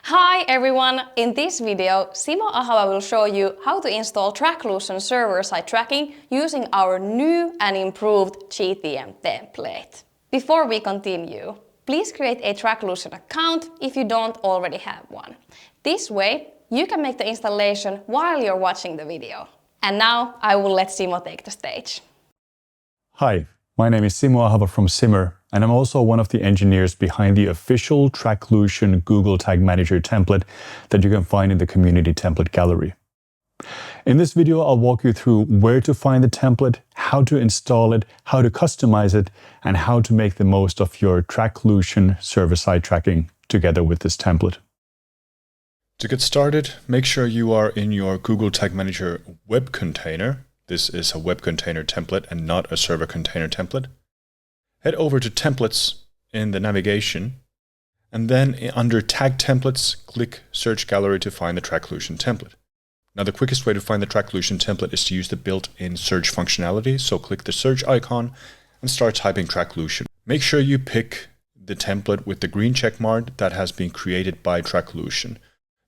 Hi everyone! In this video, Simo Ahava will show you how to install Tracklution server-side tracking using our new and improved GTM template. Before we continue, please create a Tracklution account if you don't already have one. This way, you can make the installation while you're watching the video. And now, I will let Simo take the stage. Hi, my name is Simo Ahava from Simmer, and I'm also one of the engineers behind the official Tracklution Google Tag Manager template that you can find in the community template gallery. In this video, I'll walk you through where to find the template, how to install it, how to customize it, and how to make the most of your Tracklution server-side tracking together with this template. To get started, make sure you are in your Google Tag Manager web container. This is a web container template and not a server container template. Head over to Templates in the navigation, and then under Tag Templates, click Search Gallery to find the Tracklution template. Now, the quickest way to find the Tracklution template is to use the built-in search functionality, so click the search icon and start typing Tracklution. Make sure you pick the template with the green check mark that has been created by Tracklution.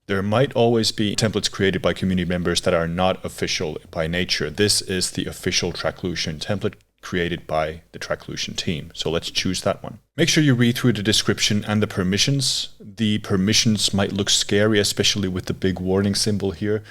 There might always be templates created by community members that are not official by nature. This is the official Tracklution template created by the Tracklution team. So let's choose that one. Make sure you read through the description and the permissions. The permissions might look scary, especially with the big warning symbol here.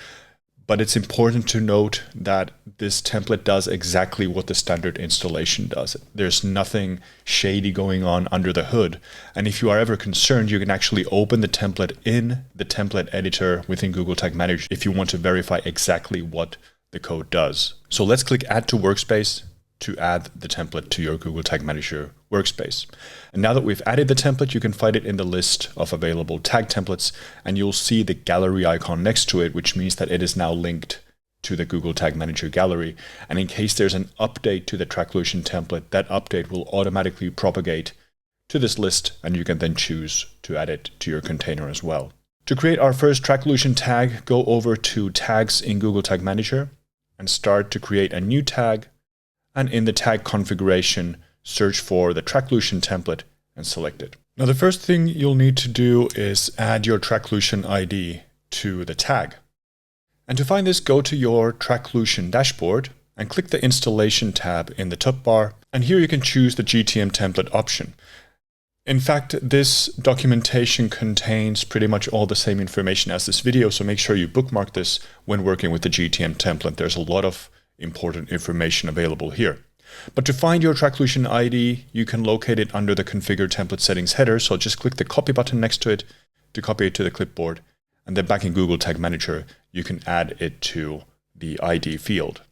But it's important to note that this template does exactly what the standard installation does. There's nothing shady going on under the hood. And if you are ever concerned, you can actually open the template in the template editor within Google Tag Manager if you want to verify exactly what the code does. So let's click Add to Workspace to add the template to your Google Tag Manager workspace. And now that we've added the template, you can find it in the list of available tag templates, and you'll see the gallery icon next to it, which means that it is now linked to the Google Tag Manager gallery. And in case there's an update to the Tracklution template, that update will automatically propagate to this list, and you can then choose to add it to your container as well. To create our first Tracklution tag, go over to Tags in Google Tag Manager and start to create a new tag. And in the tag configuration, search for the Tracklution template and select it. Now, the first thing you'll need to do is add your Tracklution ID to the tag. And to find this, go to your Tracklution dashboard and click the Installation tab in the top bar. And here you can choose the GTM template option. In fact, this documentation contains pretty much all the same information as this video, so make sure you bookmark this when working with the GTM template. There's a lot of important information available here. But to find your Tracklution ID, you can locate it under the Configure Template Settings header. So just click the copy button next to it to copy it to the clipboard. And then back in Google Tag Manager, you can add it to the ID field.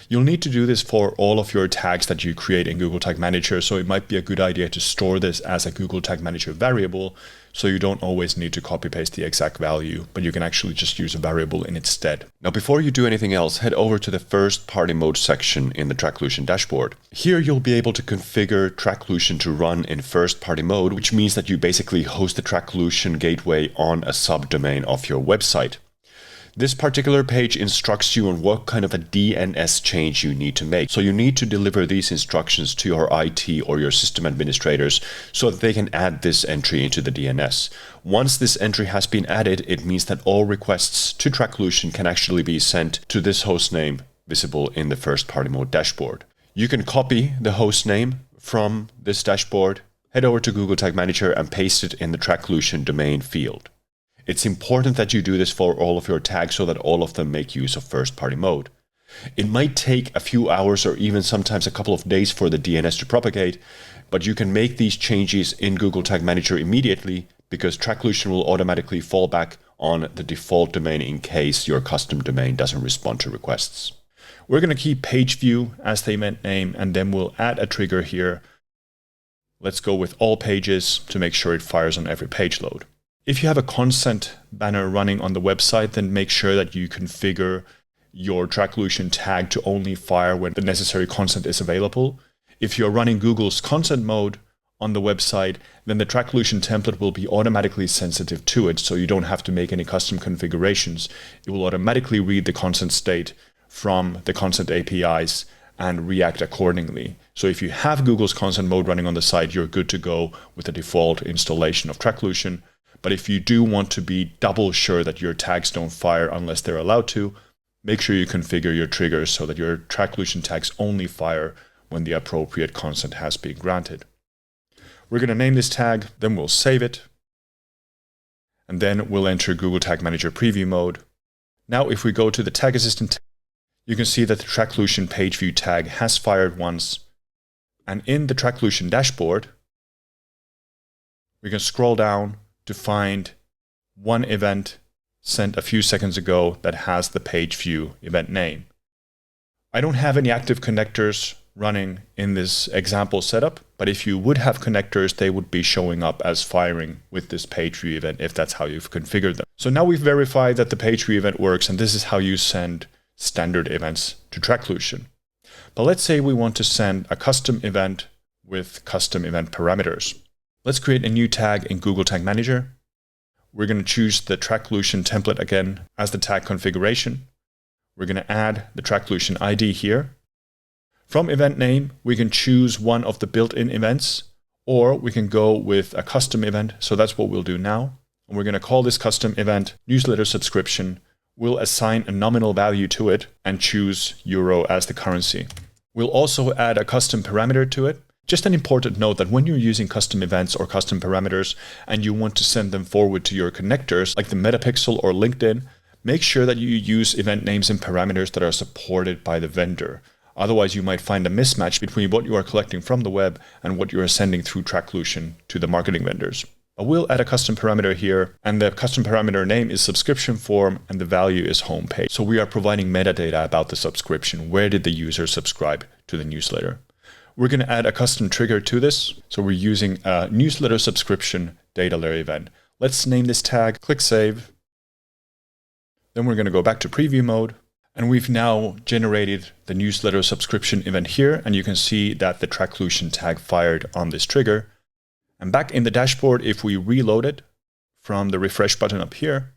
You'll need to do this for all of your tags that you create in Google Tag Manager, so it might be a good idea to store this as a Google Tag Manager variable, so you don't always need to copy-paste the exact value, but you can actually just use a variable in its stead. Now, before you do anything else, head over to the First Party Mode section in the Tracklution dashboard. Here, you'll be able to configure Tracklution to run in First Party Mode, which means that you basically host the Tracklution gateway on a subdomain of your website. This particular page instructs you on what kind of a DNS change you need to make. So you need to deliver these instructions to your IT or your system administrators so that they can add this entry into the DNS. Once this entry has been added, it means that all requests to Tracklution can actually be sent to this hostname visible in the First Party Mode dashboard. You can copy the hostname from this dashboard, head over to Google Tag Manager and paste it in the Tracklution domain field. It's important that you do this for all of your tags so that all of them make use of First Party Mode. It might take a few hours or even sometimes a couple of days for the DNS to propagate, but you can make these changes in Google Tag Manager immediately because Tracklution will automatically fall back on the default domain in case your custom domain doesn't respond to requests. We're going to keep page view as the event name, and then we'll add a trigger here. Let's go with all pages to make sure it fires on every page load. If you have a consent banner running on the website, then make sure that you configure your Tracklution tag to only fire when the necessary consent is available. If you're running Google's consent mode on the website, then the Tracklution template will be automatically sensitive to it, so you don't have to make any custom configurations. It will automatically read the consent state from the consent APIs and react accordingly. So if you have Google's consent mode running on the site, you're good to go with the default installation of Tracklution. But if you do want to be double sure that your tags don't fire unless they're allowed to, make sure you configure your triggers so that your Tracklution tags only fire when the appropriate consent has been granted. We're going to name this tag, then we'll save it. And then we'll enter Google Tag Manager preview mode. Now, if we go to the Tag Assistant, you can see that the Tracklution page view tag has fired once. And in the Tracklution dashboard, we can scroll down to find one event sent a few seconds ago that has the page view event name. I don't have any active connectors running in this example setup, but if you would have connectors, they would be showing up as firing with this page view event if that's how you've configured them. So now we've verified that the page view event works, and this is how you send standard events to Tracklution. But let's say we want to send a custom event with custom event parameters. Let's create a new tag in Google Tag Manager. We're going to choose the Tracklution template again as the tag configuration. We're going to add the Tracklution ID here. From event name, we can choose one of the built-in events, or we can go with a custom event. So that's what we'll do now. And we're going to call this custom event newsletter subscription. We'll assign a nominal value to it and choose euro as the currency. We'll also add a custom parameter to it. Just an important note that when you're using custom events or custom parameters and you want to send them forward to your connectors like the Metapixel or LinkedIn, make sure that you use event names and parameters that are supported by the vendor. Otherwise, you might find a mismatch between what you are collecting from the web and what you are sending through Tracklution to the marketing vendors. But we'll add a custom parameter here, and the custom parameter name is subscription form and the value is homepage. So we are providing metadata about the subscription. Where did the user subscribe to the newsletter? We're going to add a custom trigger to this. So we're using a newsletter subscription data layer event. Let's name this tag, click save. Then we're going to go back to preview mode. And we've now generated the newsletter subscription event here. And you can see that the Tracklution tag fired on this trigger. And back in the dashboard, if we reload it from the refresh button up here,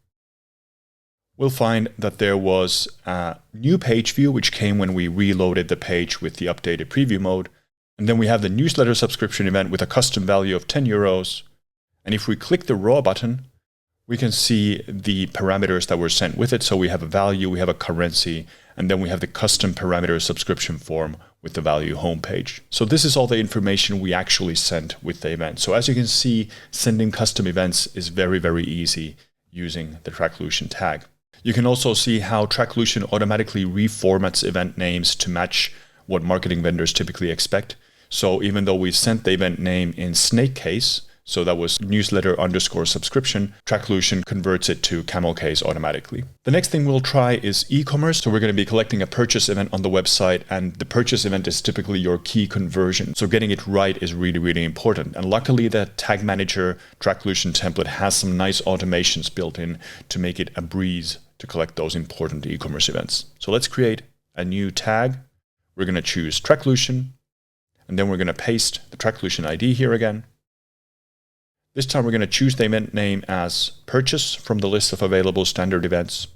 we'll find that there was a new page view, which came when we reloaded the page with the updated preview mode. And then we have the newsletter subscription event with a custom value of 10 euros. And if we click the raw button, we can see the parameters that were sent with it. So we have a value, we have a currency, and then we have the custom parameter subscription form with the value homepage. So this is all the information we actually sent with the event. So as you can see, sending custom events is very, very easy using the Tracklution tag. You can also see how Tracklution automatically reformats event names to match what marketing vendors typically expect. So even though we sent the event name in snake case, so that was newsletter _ subscription, Tracklution converts it to camel case automatically. The next thing we'll try is e-commerce. So we're going to be collecting a purchase event on the website, and the purchase event is typically your key conversion. So getting it right is really, really important. And luckily the Tag Manager Tracklution template has some nice automations built in to make it a breeze to collect those important e-commerce events. So let's create a new tag. We're going to choose Tracklution, and then we're going to paste the Tracklution ID here again. This time we're going to choose the event name as purchase from the list of available standard events.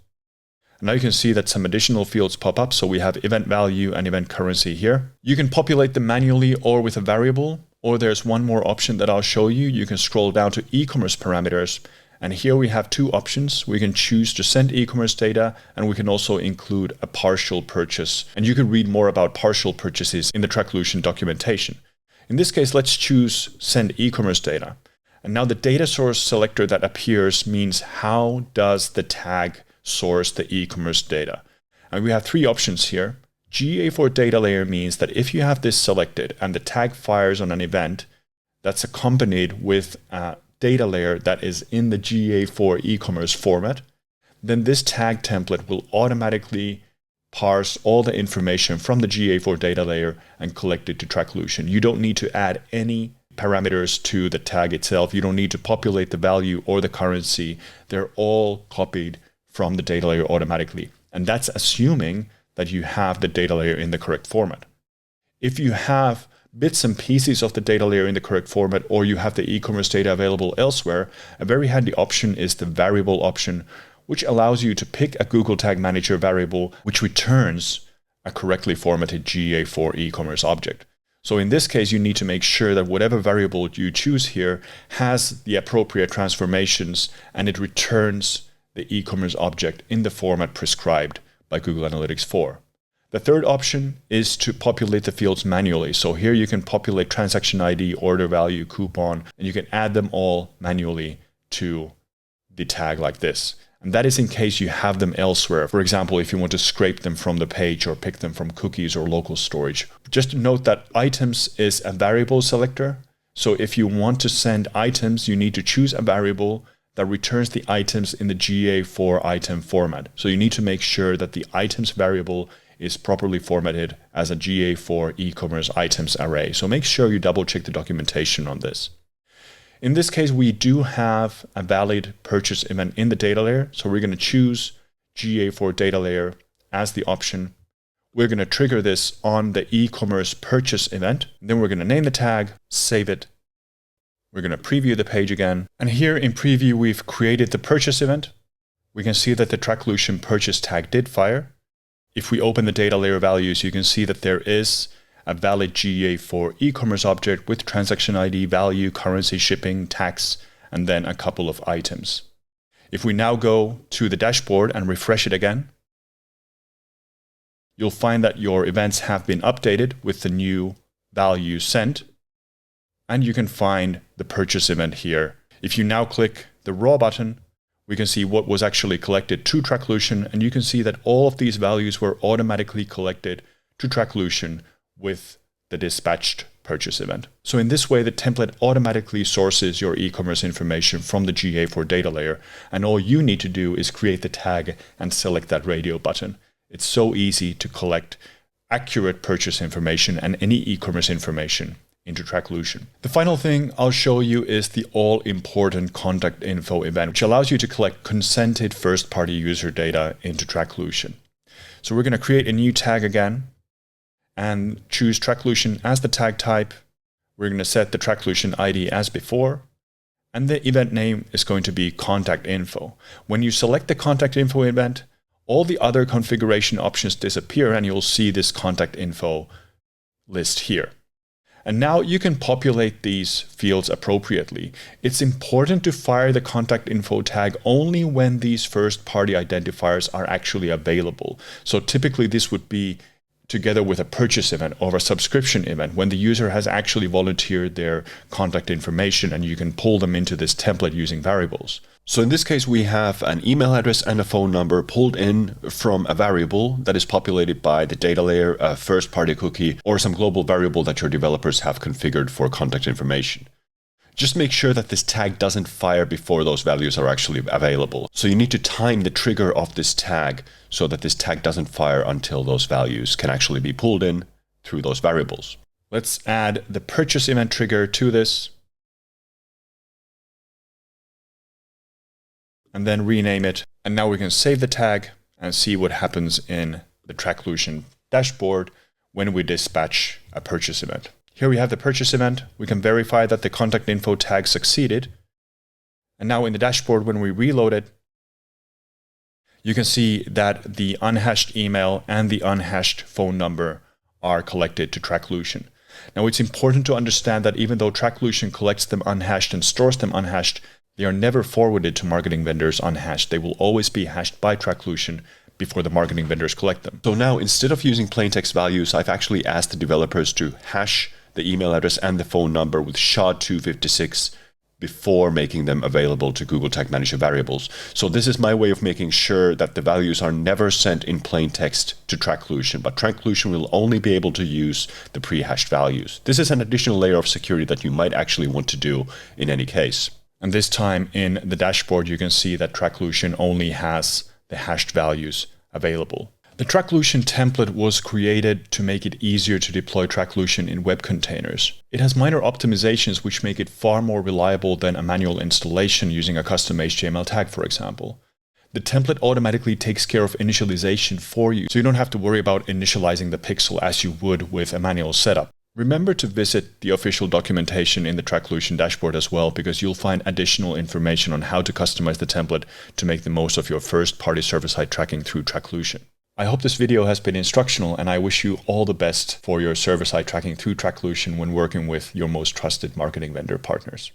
And now you can see that some additional fields pop up. So we have event value and event currency here. You can populate them manually or with a variable, or there's one more option that I'll show you. You can scroll down to e-commerce parameters. And here we have two options. We can choose to send e-commerce data, and we can also include a partial purchase. And you can read more about partial purchases in the Tracklution documentation. In this case, let's choose send e-commerce data. And now the data source selector that appears means how does the tag source the e-commerce data? And we have three options here. GA4 data layer means that if you have this selected and the tag fires on an event that's accompanied with a data layer that is in the GA4 e-commerce format, then this tag template will automatically parse all the information from the GA4 data layer and collect it to Tracklution. You don't need to add any parameters to the tag itself. You don't need to populate the value or the currency. They're all copied from the data layer automatically. And that's assuming that you have the data layer in the correct format. If you have bits and pieces of the data layer in the correct format, or you have the e-commerce data available elsewhere, a very handy option is the variable option, which allows you to pick a Google Tag Manager variable, which returns a correctly formatted GA4 e-commerce object. So in this case, you need to make sure that whatever variable you choose here has the appropriate transformations and it returns the e-commerce object in the format prescribed by Google Analytics 4. The third option is to populate the fields manually. So here you can populate transaction ID, order value, coupon, and you can add them all manually to the tag like this. And that is in case you have them elsewhere. For example, if you want to scrape them from the page or pick them from cookies or local storage. Just note that items is a variable selector. So if you want to send items, you need to choose a variable that returns the items in the GA4 item format. So you need to make sure that the items variable is properly formatted as a GA4 e-commerce items array. So make sure you double check the documentation on this. In this case, we do have a valid purchase event in the data layer. So we're going to choose GA4 data layer as the option. We're going to trigger this on the e-commerce purchase event. Then we're going to name the tag, save it. We're going to preview the page again. And here in preview, we've created the purchase event. We can see that the Tracklution purchase tag did fire. If we open the data layer values, you can see that there is a valid GA4 e-commerce object with transaction ID, value, currency, shipping, tax, and then a couple of items. If we now go to the dashboard and refresh it again, you'll find that your events have been updated with the new value sent, and you can find the purchase event here. If you now click the raw button, we can see what was actually collected to Tracklution, and you can see that all of these values were automatically collected to Tracklution with the dispatched purchase event. So in this way, the template automatically sources your e-commerce information from the GA4 data layer, and all you need to do is create the tag and select that radio button. It's so easy to collect accurate purchase information and any e-commerce information into Tracklution. The final thing I'll show you is the all-important ContactInfo event, which allows you to collect consented first-party user data into Tracklution. So we're going to create a new tag again and choose Tracklution as the tag type. We're going to set the Tracklution ID as before, and the event name is going to be ContactInfo. When you select the ContactInfo event, all the other configuration options disappear and you'll see this ContactInfo list here. And now you can populate these fields appropriately. It's important to fire the ContactInfo tag only when these first-party identifiers are actually available. So typically this would be together with a purchase event or a subscription event when the user has actually volunteered their contact information, and you can pull them into this template using variables. So in this case, we have an email address and a phone number pulled in from a variable that is populated by the data layer, a first-party cookie, or some global variable that your developers have configured for contact information. Just make sure that this tag doesn't fire before those values are actually available. So you need to time the trigger of this tag so that this tag doesn't fire until those values can actually be pulled in through those variables. Let's add the purchase event trigger to this, and then rename it. And now we can save the tag and see what happens in the Tracklution dashboard when we dispatch a purchase event. Here we have the purchase event. We can verify that the ContactInfo tag succeeded. And now in the dashboard, when we reload it, you can see that the unhashed email and the unhashed phone number are collected to Tracklution. Now it's important to understand that even though Tracklution collects them unhashed and stores them unhashed, they are never forwarded to marketing vendors unhashed. They will always be hashed by Tracklution before the marketing vendors collect them. So now, instead of using plain text values, I've actually asked the developers to hash the email address and the phone number with SHA-256 before making them available to Google Tag Manager variables. So this is my way of making sure that the values are never sent in plain text to Tracklution, but Tracklution will only be able to use the pre-hashed values. This is an additional layer of security that you might actually want to do in any case. And this time in the dashboard, you can see that Tracklution only has the hashed values available. The Tracklution template was created to make it easier to deploy Tracklution in web containers. It has minor optimizations which make it far more reliable than a manual installation using a custom HTML tag, for example. The template automatically takes care of initialization for you, so you don't have to worry about initializing the pixel as you would with a manual setup. Remember to visit the official documentation in the Tracklution dashboard as well, because you'll find additional information on how to customize the template to make the most of your first-party server-side tracking through Tracklution. I hope this video has been instructional, and I wish you all the best for your server-side tracking through Tracklution when working with your most trusted marketing vendor partners.